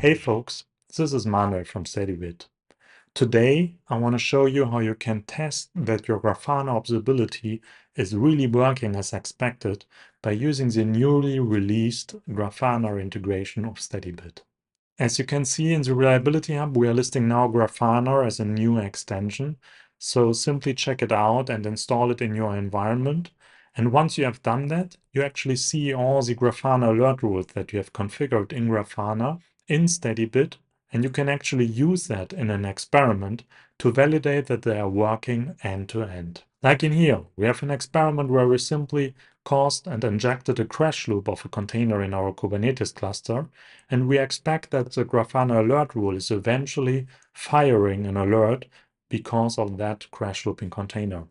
Hey folks, this is Manuel from Steadybit. Today, I want to show you how you can test that your Grafana observability is really working as expected by using the newly released Grafana integration of Steadybit. As you can see in the Reliability Hub, we are listing now Grafana as a new extension. So simply check it out and install it in your environment. And once you have done that, you actually see all the Grafana alert rules that you have configured in Grafana in Steadybit. And you can actually use that in an experiment to validate that they are working end to end. Like in here, we have an experiment where we simply caused and injected a crash loop of a container in our Kubernetes cluster, and we expect that the Grafana alert rule is eventually firing an alert because of that crash looping container.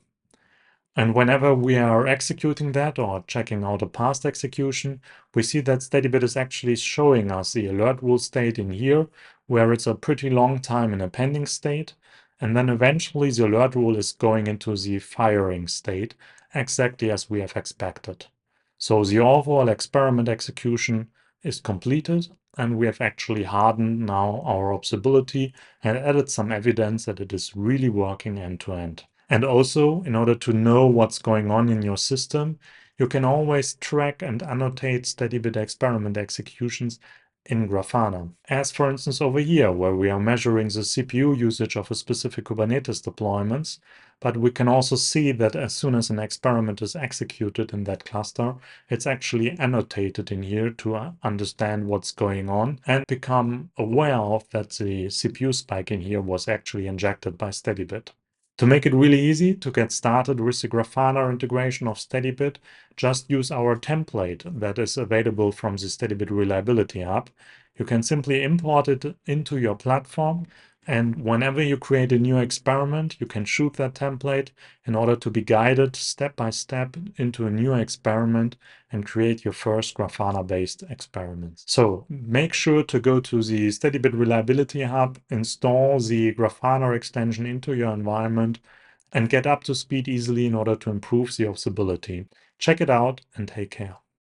And whenever we are executing that or checking out a past execution, we see that Steadybit is actually showing us the alert rule state in here, where it's a pretty long time in a pending state. And then eventually the alert rule is going into the firing state, exactly as we have expected. So the overall experiment execution is completed, and we have actually hardened now our observability and added some evidence that it is really working end to end. And also, in order to know what's going on in your system, you can always track and annotate Steadybit experiment executions in Grafana. As for instance over here, where we are measuring the CPU usage of a specific Kubernetes deployments, but we can also see that as soon as an experiment is executed in that cluster, it's actually annotated in here to understand what's going on and become aware of that the CPU spike in here was actually injected by Steadybit. To make it really easy to get started with the Grafana integration of Steadybit, just use our template that is available from the Steadybit Reliability Hub. You can simply import it into your platform, and whenever you create a new experiment, you can shoot that template in order to be guided step by step into a new experiment and create your first Grafana-based experiments. So make sure to go to the Steadybit Reliability Hub, install the Grafana extension into your environment, and get up to speed easily in order to improve the observability. Check it out and take care.